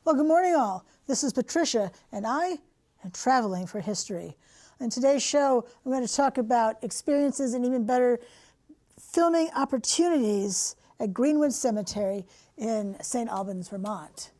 Well, good morning, all. This is Patricia, and I am traveling for history. In today's show, I'm going to talk about experiences and even better filming opportunities at Greenwood Cemetery in St. Albans, Vermont.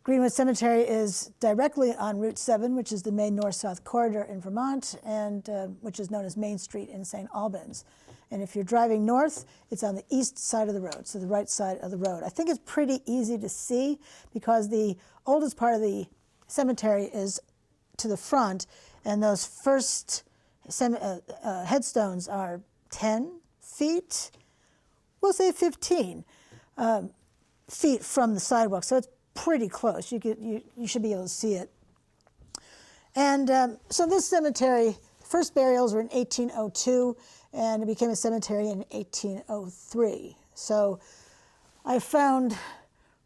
Greenwood Cemetery is directly on Route 7, which is the main north-south corridor in Vermont, and which is known as Main Street in St. Albans. And if you're driving north, it's on the east side of the road, so the right side of the road. I think it's pretty easy to see because the oldest part of the cemetery is to the front, and those first headstones are 10 feet, we'll say 15 feet from the sidewalk, so it's pretty close. You should be able to see it. And so this cemetery, first burials were in 1802, and it became a cemetery in 1803. So I found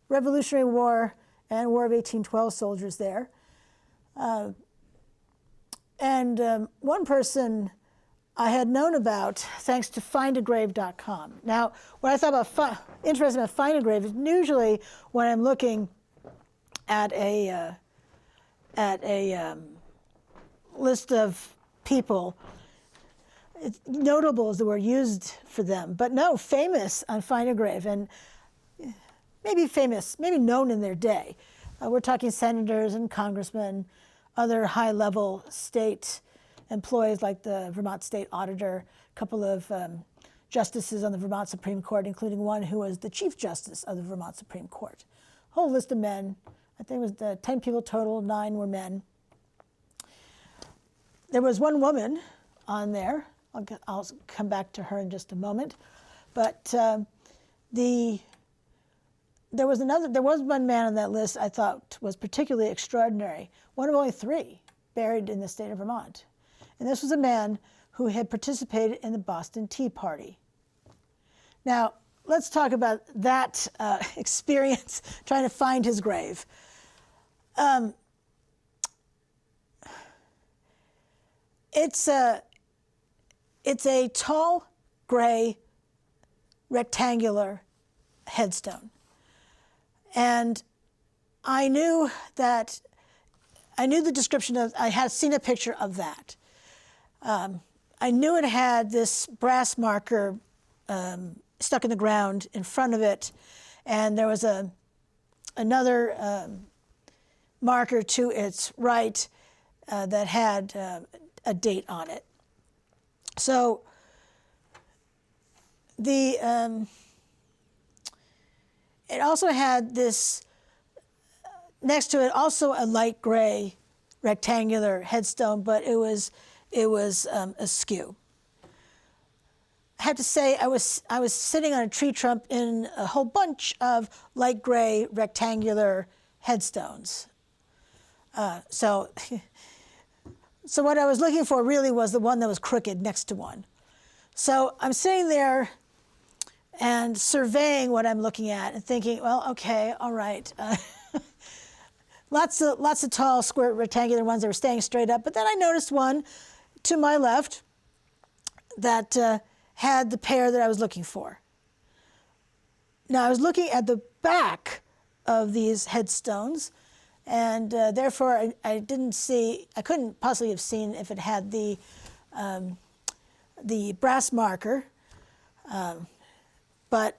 Revolutionary War and War of 1812 soldiers there. One person I had known about thanks to findagrave.com. Now, what I thought interesting about Find a Grave is usually when I'm looking at a list of people, it's notable is the word used for them, but no, famous on Find a Grave, and maybe famous, maybe known in their day. We're talking senators and congressmen, other high-level state employees like the Vermont State Auditor, a couple of justices on the Vermont Supreme Court, including one who was the Chief Justice of the Vermont Supreme Court. Whole list of men. I think it was 10 people total, 9 were men. There was one woman on there. I'll come back to her in just a moment. But there was one man on that list I thought was particularly extraordinary. One of only 3 buried in the state of Vermont. And this was a man who had participated in the Boston Tea Party. Now, let's talk about that experience trying to find his grave. It's a tall, gray, rectangular headstone. And I knew the description of, I had seen a picture of that. I knew it had this brass marker stuck in the ground in front of it, and there was another marker to its right that had a date on it. So it also had this, next to it, also a light gray rectangular headstone, but it was askew. I have to say, I was sitting on a tree trunk in a whole bunch of light gray rectangular headstones. So what I was looking for really was the one that was crooked next to one. So I'm sitting there and surveying what I'm looking at and thinking, well, okay, all right. Lots of tall, square, rectangular ones that were staying straight up. But then I noticed one to my left that had the pair that I was looking for. Now, I was looking at the back of these headstones, and therefore I couldn't possibly have seen if it had the brass marker. But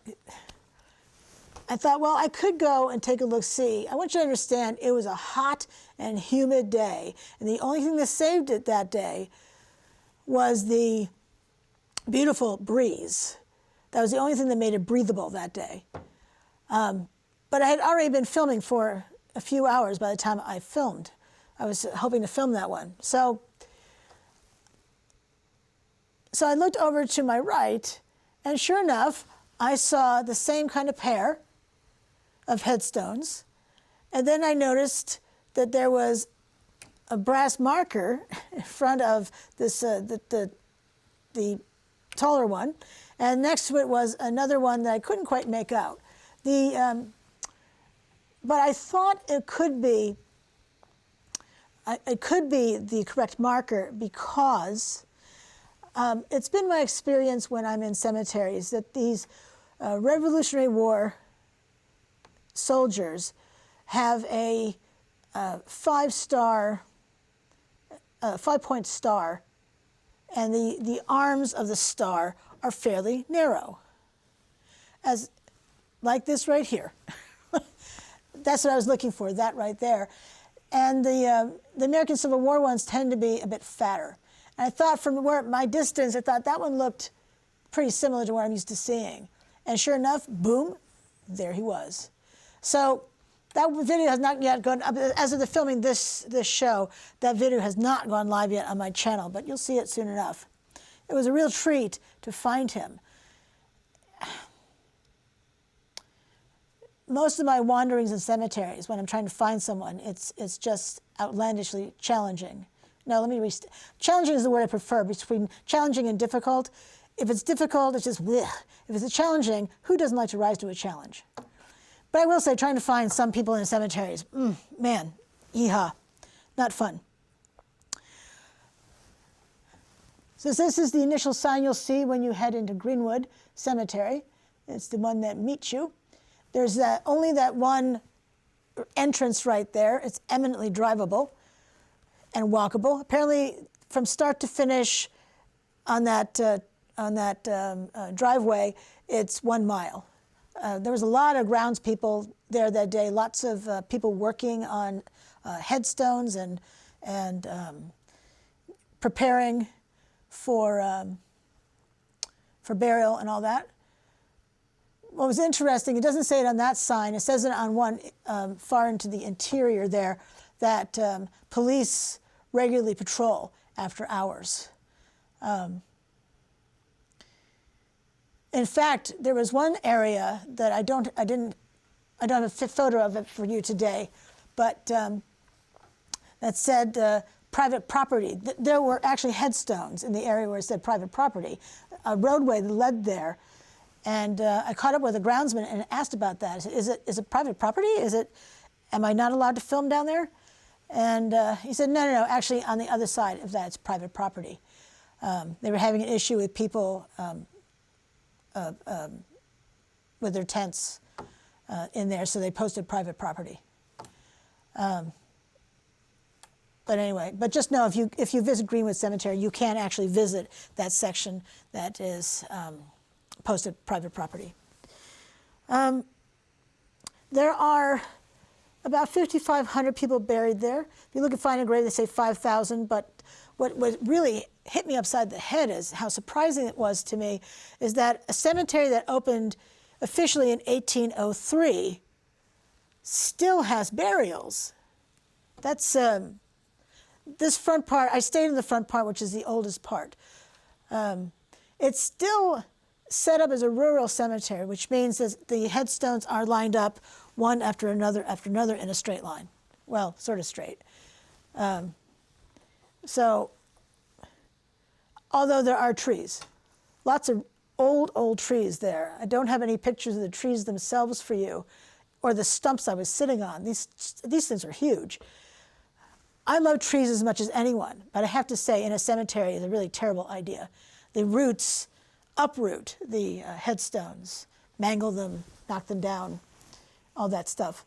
I thought, well, I could go and take a look-see. I want you to understand it was a hot and humid day, and the only thing that saved it that day was the beautiful breeze. That was the only thing that made it breathable that day. But I had already been filming for a few hours by the time I filmed. I was hoping to film that one. So I looked over to my right, and sure enough, I saw the same kind of pair of headstones. And then I noticed that there was a brass marker in front of this the taller one, and next to it was another one that I couldn't quite make out. But I thought it could be the correct marker because it's been my experience when I'm in cemeteries that these Revolutionary War soldiers have a 5-point star, and the arms of the star are fairly narrow, as like this right here. That's what I was looking for, that right there. And the American Civil War ones tend to be a bit fatter. And I thought from my distance, I thought that one looked pretty similar to what I'm used to seeing. And sure enough, boom, there he was. So that video has not yet gone, as of the filming this show, that video has not gone live yet on my channel, but you'll see it soon enough. It was a real treat to find him. Most of my wanderings in cemeteries, when I'm trying to find someone, it's just outlandishly challenging. No, let me challenging is the word I prefer, between challenging and difficult. If it's difficult, it's just bleh. If it's challenging, who doesn't like to rise to a challenge? But I will say, trying to find some people in cemeteries, man, yeehaw, not fun. So this is the initial sign you'll see when you head into Greenwood Cemetery. It's the one that meets you. There's only that one entrance right there. It's eminently drivable and walkable. Apparently, from start to finish on that driveway, it's 1 mile. There was a lot of grounds people there that day. Lots of people working on headstones and preparing for burial and all that. What was interesting, it doesn't say it on that sign, it says it on one far into the interior there, that police regularly patrol after hours. In fact, there was one area that I don't have a photo of it for you today, but that said private property. There were actually headstones in the area where it said private property, a roadway that led there. And I caught up with a groundsman and asked about that. Is it private property? Am I not allowed to film down there? And he said, no, actually on the other side of that, it's private property. They were having an issue with people with their tents in there, so they posted private property. But anyway, but just know if you visit Greenwood Cemetery, you can actually visit that section that is posted private property. There are about 5,500 people buried there. If you look at Find a Grave, they say 5,000, but what really hit me upside the head is how surprising it was to me is that a cemetery that opened officially in 1803 still has burials. That's this front part. I stayed in the front part, which is the oldest part. It's still set up as a rural cemetery, which means that the headstones are lined up one after another in a straight line. Well, sort of straight. So, although there are trees, lots of old trees there. I don't have any pictures of the trees themselves for you, or the stumps I was sitting on. These things are huge. I love trees as much as anyone, but I have to say, in a cemetery is a really terrible idea. The roots uproot the headstones, mangle them, knock them down, all that stuff.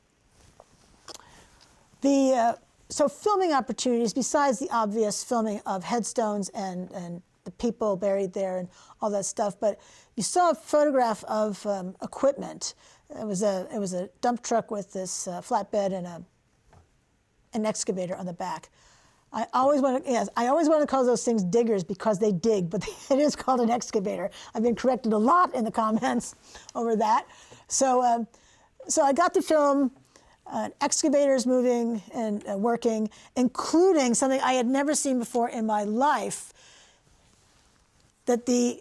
So filming opportunities, besides the obvious filming of headstones and the people buried there and all that stuff, but you saw a photograph of equipment. It was a dump truck with this flatbed and an excavator on the back. I always want to call those things diggers because they dig, but it is called an excavator. I've been corrected a lot in the comments over that. So I got to film excavators moving and working, including something I had never seen before in my life, that they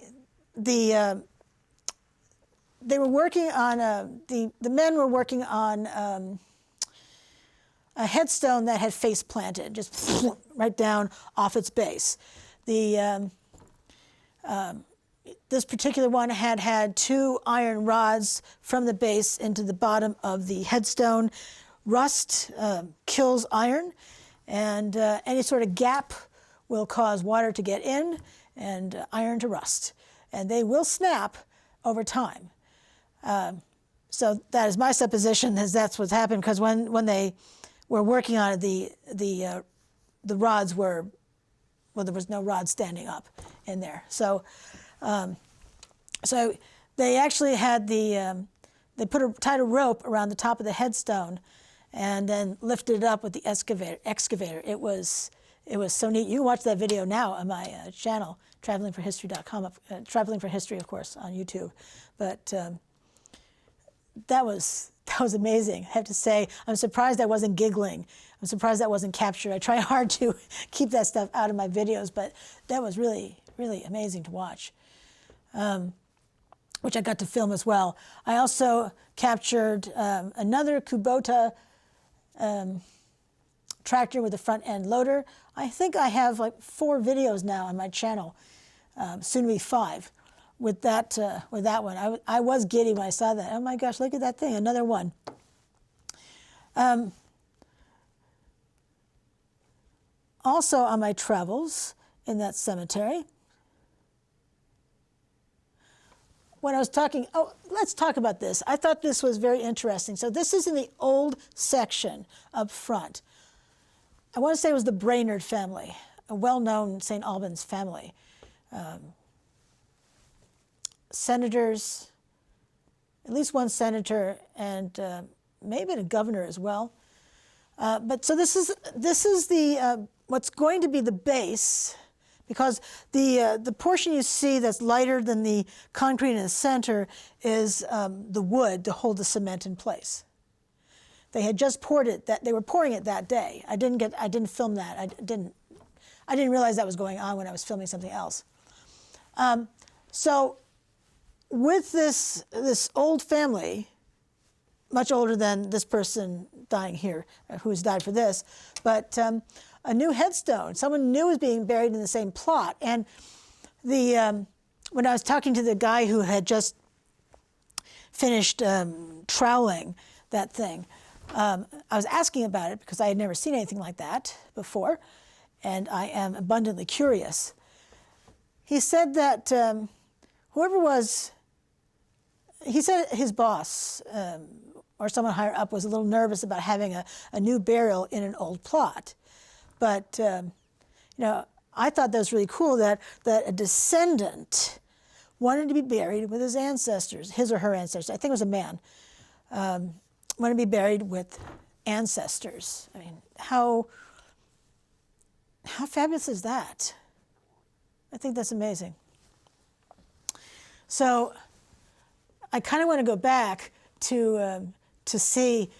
were working on, the men were working on a headstone that had face planted, just right down off its base. This particular one had 2 iron rods from the base into the bottom of the headstone. Rust kills iron, and any sort of gap will cause water to get in and iron to rust. And they will snap over time. So that is my supposition, is that's what's happened, because when they were working on it, the rods were, well, there was no rod standing up in there. So so they actually had they tied a rope around the top of the headstone and then lifted it up with the excavator. It was so neat. You can watch that video now on my channel, travelingforhistory.com, Traveling for History, of course, on YouTube. But that was amazing. I have to say, I'm surprised I wasn't giggling. I'm surprised that wasn't captured. I try hard to keep that stuff out of my videos, but that was really, really amazing to watch, which I got to film as well. I also captured another Kubota tractor with a front end loader. I think I have like 4 videos now on my channel, soon to be 5. With that one, I was giddy when I saw that. Oh my gosh, look at that thing, another one. Also on my travels in that cemetery, when I was talking, let's talk about this. I thought this was very interesting. So this is in the old section up front. I want to say it was the Brainerd family, a well-known St. Albans family. Senators, at least one senator, and maybe a governor as well. But so this is the what's going to be the base, because the portion you see that's lighter than the concrete in the center is the wood to hold the cement in place. They had just poured it. They were pouring it that day. I didn't film that. I didn't realize that was going on when I was filming something else. So with this old family, much older than this person dying here, who's died for this, but a new headstone. Someone new is being buried in the same plot. And when I was talking to the guy who had just finished troweling that thing, I was asking about it because I had never seen anything like that before, and I am abundantly curious. He said that whoever was, he said his boss or someone higher up was a little nervous about having a new burial in an old plot. But, I thought that was really cool that a descendant wanted to be buried with his ancestors, his or her ancestors. I think it was a man. Want to be buried with ancestors. I mean, how fabulous is that? I think that's amazing. So I kind of want to go back to see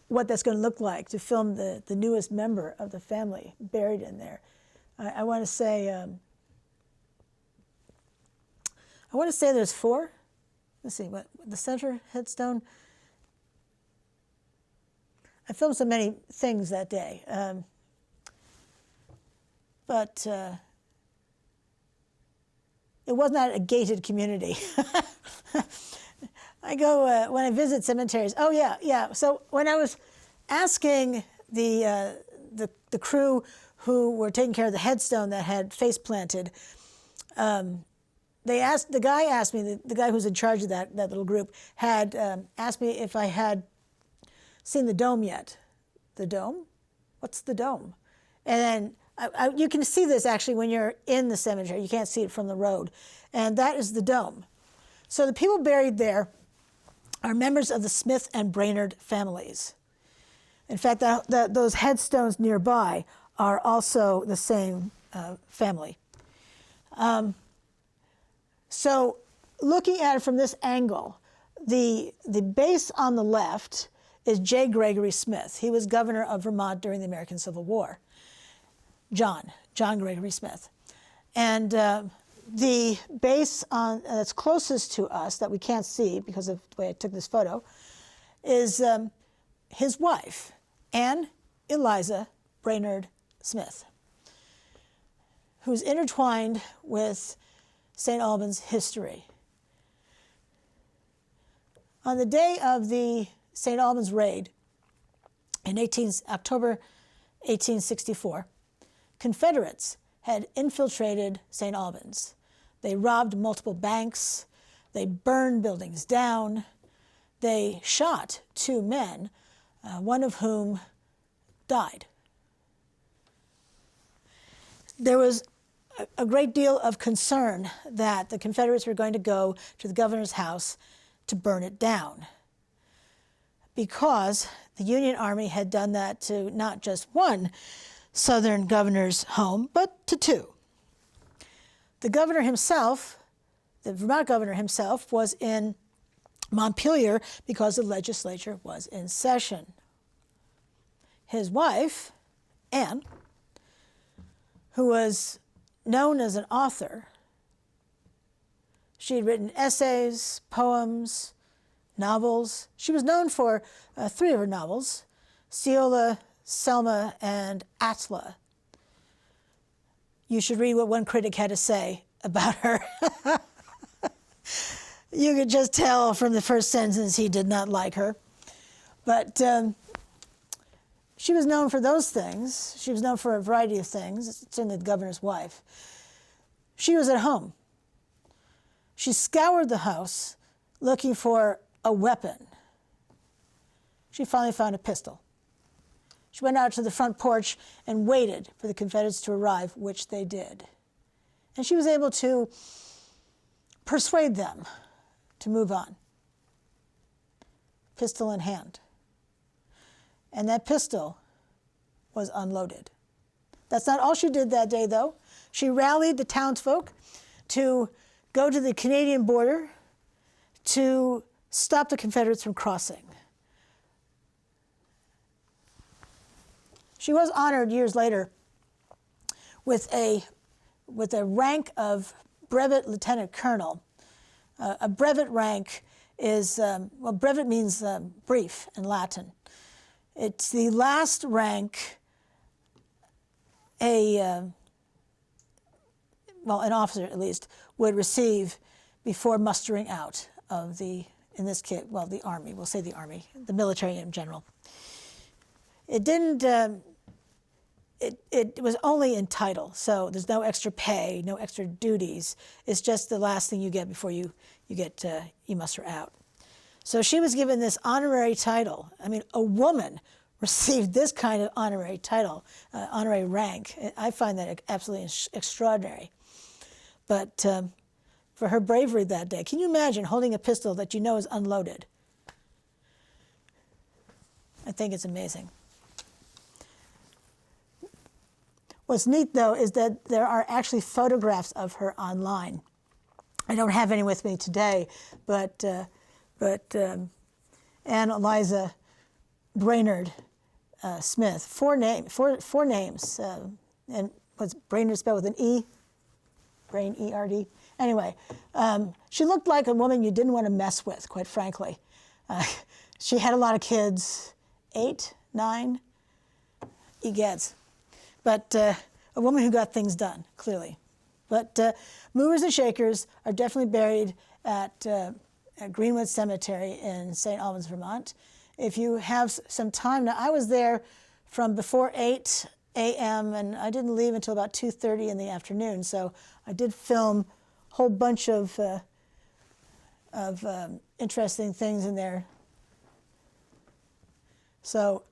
what that's going to look like, to film the newest member of the family buried in there. I want to say there's 4. Let's see, what the center headstone. I filmed so many things that day, but it was not a gated community. I go when I visit cemeteries. Oh yeah. So when I was asking the crew who were taking care of the headstone that had face planted, the guy asked me, the guy who's in charge of that little group had asked me if I had seen the dome yet. The dome? What's the dome? And then you can see this actually when you're in the cemetery. You can't see it from the road. And that is the dome. So the people buried there are members of the Smith and Brainerd families. In fact, those headstones nearby are also the same family. So looking at it from this angle, the base on the left is J. Gregory Smith. He was governor of Vermont during the American Civil War. John Gregory Smith. And the base that's closest to us, that we can't see because of the way I took this photo, is his wife, Anne Eliza Brainerd Smith, who's intertwined with St. Albans history. On the day of the St. Albans raid in October 1864, Confederates had infiltrated St. Albans. They robbed multiple banks, they burned buildings down, they shot 2 men, one of whom died. There was a great deal of concern that the Confederates were going to go to the governor's house to burn it down, because the Union Army had done that to not just one Southern governor's home, but to 2. The governor himself, the Vermont governor himself, was in Montpelier because the legislature was in session. His wife, Anne, who was known as an author, she had written essays, poems, novels. She was known for 3 of her novels, Ceola, Selma, and Atla. You should read what one critic had to say about her. You could just tell from the first sentence he did not like her. But she was known for those things. She was known for a variety of things, certainly the governor's wife. She was at home. She scoured the house looking for a weapon. She finally found a pistol. She went out to the front porch and waited for the Confederates to arrive, which they did. And she was able to persuade them to move on, pistol in hand. And that pistol was unloaded. That's not all she did that day, though. She rallied the townsfolk to go to the Canadian border to stop the Confederates from crossing. She was honored years later with a rank of brevet lieutenant colonel. A brevet rank is, well, brevet means brief in Latin. It's the last rank an officer at least, would receive before mustering out of the, in this case, well, the Army, we'll say the Army, the military in general. It didn't, it was only in title, so there's no extra pay, no extra duties. It's just the last thing you get before you muster out. So she was given this honorary title. I mean, a woman received this kind of honorary title, honorary rank. I find that absolutely extraordinary. But for her bravery that day, can you imagine holding a pistol that you know is unloaded? I think it's amazing. What's neat, though, is that there are actually photographs of her online. I don't have any with me today, but Anne Eliza Brainerd Smith, four names, and what's Brainerd spelled with an E? Brain, E-R-D. Anyway, she looked like a woman you didn't want to mess with, quite frankly. She had a lot of kids, 8, 9, egads. But a woman who got things done, clearly. But movers and shakers are definitely buried at Greenwood Cemetery in St. Albans, Vermont. If you have some time, now I was there from before 8 a.m. and I didn't leave until about 2:30 in the afternoon, so I did film a whole bunch of interesting things in there. So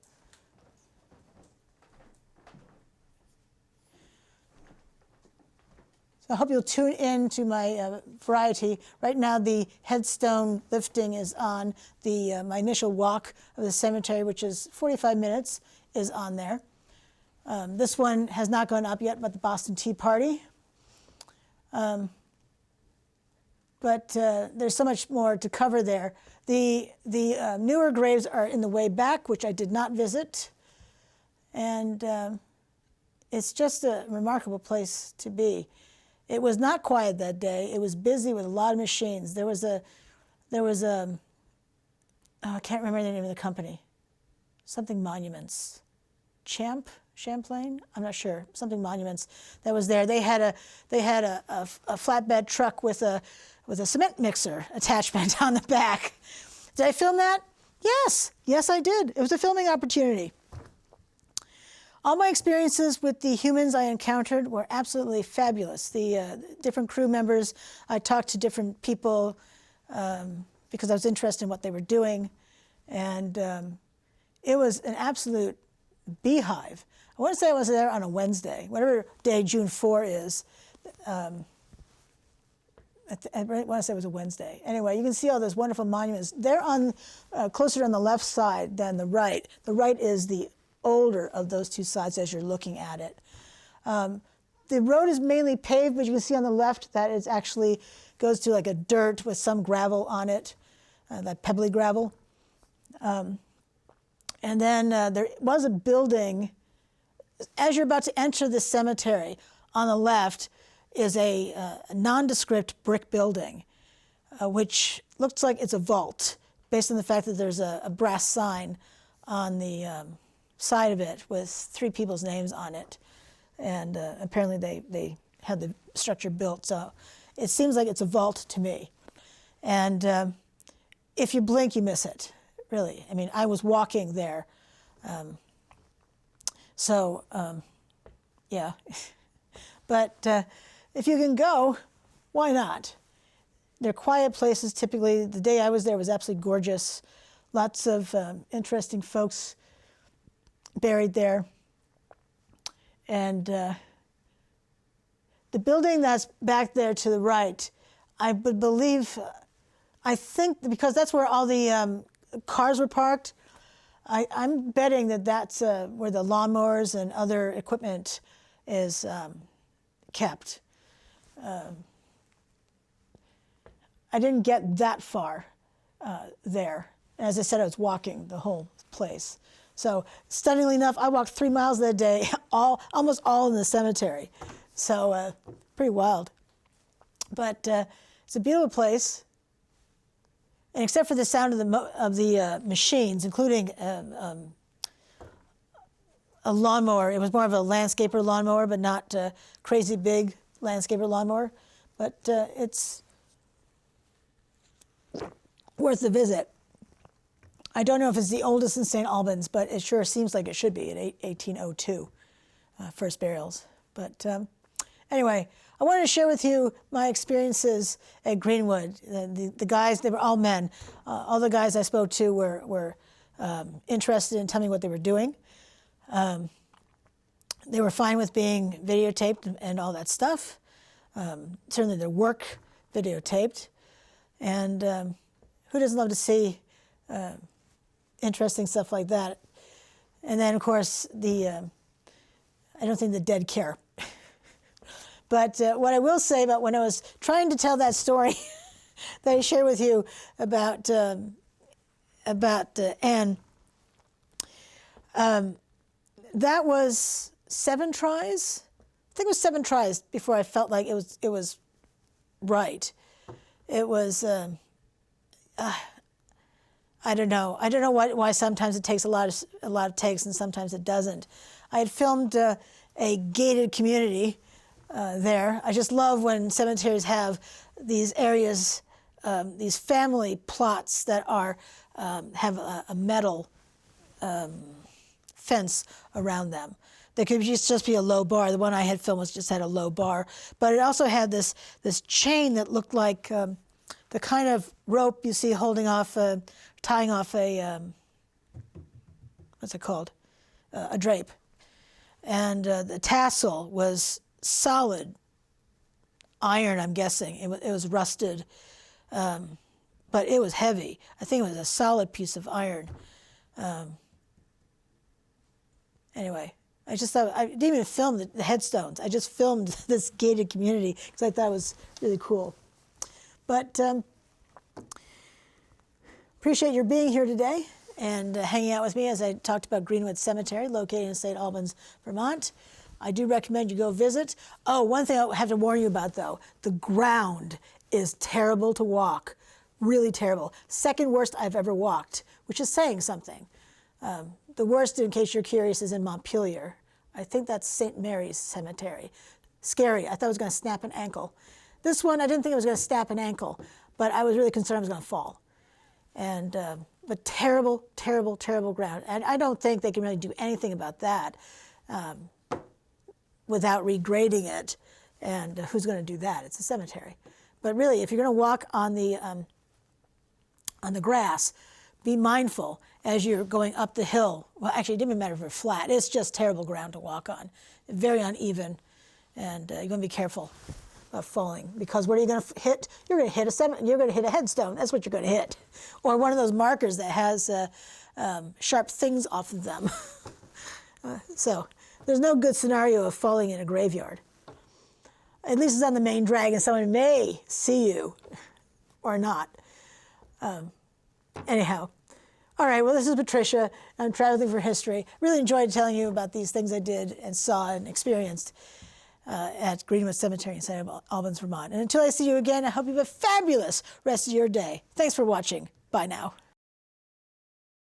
I hope you'll tune in to my variety. Right now, the headstone lifting is on. My initial walk of the cemetery, which is 45 minutes, is on there. This one has not gone up yet, but the Boston Tea Party. But there's so much more to cover there. The newer graves are in the way back, which I did not visit. And it's just a remarkable place to be. It was not quiet that day. It was busy with a lot of machines. There was I can't remember the name of the company. Something Monuments. Champlain? I'm not sure. Something Monuments that was there. They had a flatbed truck with a cement mixer attachment on the back. Did I film that? Yes. Yes, I did. It was a filming opportunity. All my experiences with the humans I encountered were absolutely fabulous. The different crew members, I talked to different people, because I was interested in what they were doing. And it was an absolute beehive. I want to say I was there on a Wednesday, whatever day June 4 is. I want to say it was a Wednesday. Anyway, you can see all those wonderful monuments. They're on closer on the left side than the right. The right is the older of those two sides as you're looking at it. The road is mainly paved, but you can see on the left that it actually goes to like a dirt with some gravel on it, that pebbly gravel. And then there was a building. As you're about to enter the cemetery, on the left is a nondescript brick building, which looks like it's a vault, based on the fact that there's a brass sign on the side of it with 3 people's names on it. And apparently they had the structure built, so it seems like it's a vault to me. And if you blink, you miss it, really. I mean, I was walking there. Yeah. But if you can go, why not? They're quiet places typically. The day I was there was absolutely gorgeous. Lots of interesting folks buried there. And the building that's back there to the right, I would believe, I think because that's where all the cars were parked, I'm betting that that's where the lawnmowers and other equipment is kept. I didn't get that far there. As I said, I was walking the whole place. So stunningly enough, I walked 3 miles that day, almost all in the cemetery. So pretty wild. But it's a beautiful place. And except for the sound of the machines, including a lawnmower, it was more of a landscaper lawnmower, but not crazy big landscaper lawnmower. But it's worth the visit. I don't know if it's the oldest in St. Albans, but it sure seems like it should be at 1802, first burials. But anyway, I wanted to share with you my experiences at Greenwood. The guys, they were all men. All the guys I spoke to were interested in telling me what they were doing. They were fine with being videotaped and all that stuff. Certainly their work videotaped. And who doesn't love to see interesting stuff like that? And then, of course, I don't think the dead care. But what I will say about when I was trying to tell that story that I shared with you about Anne, that was 7 tries. I think it was 7 tries before I felt like it was right. It was. I don't know. I don't know why sometimes it takes a lot of takes and sometimes it doesn't. I had filmed a gated community there. I just love when cemeteries have these areas, these family plots that have a metal fence around them. They could just be a low bar. The one I had filmed just had a low bar, but it also had this chain that looked like the kind of rope you see tying off a what's it called? A drape, and the tassel was solid iron. I'm guessing it was rusted, but it was heavy. I think it was a solid piece of iron. Anyway, I just thought I didn't even film the headstones. I just filmed this gated community because I thought it was really cool. But appreciate your being here today and hanging out with me as I talked about Greenwood Cemetery, located in St. Albans, Vermont. I do recommend you go visit. Oh, one thing I have to warn you about, though. The ground is terrible to walk, really terrible. Second worst I've ever walked, which is saying something. The worst, in case you're curious, is in Montpelier. I think that's St. Mary's Cemetery. Scary. I thought I was going to snap an ankle. This one, I didn't think I was going to snap an ankle, but I was really concerned I was going to fall. And but terrible, terrible, terrible ground. And I don't think they can really do anything about that without regrading it. And who's going to do that? It's a cemetery. But really, if you're going to walk on the on the grass, be mindful as you're going up the hill. Well, actually, it didn't matter if you're flat. It's just terrible ground to walk on, very uneven, and you're going to be careful of falling, because what are you going to hit? You're going to hit you're going to hit a headstone. That's what you're going to hit, or one of those markers that has sharp things off of them. So there's no good scenario of falling in a graveyard. At least it's on the main drag, and someone may see you or not. Anyhow. All right, well, this is Patricia. I'm traveling for history. Really enjoyed telling you about these things I did and saw and experienced at Greenwood Cemetery in St. Albans, Vermont. And until I see you again, I hope you have a fabulous rest of your day. Thanks for watching. Bye now.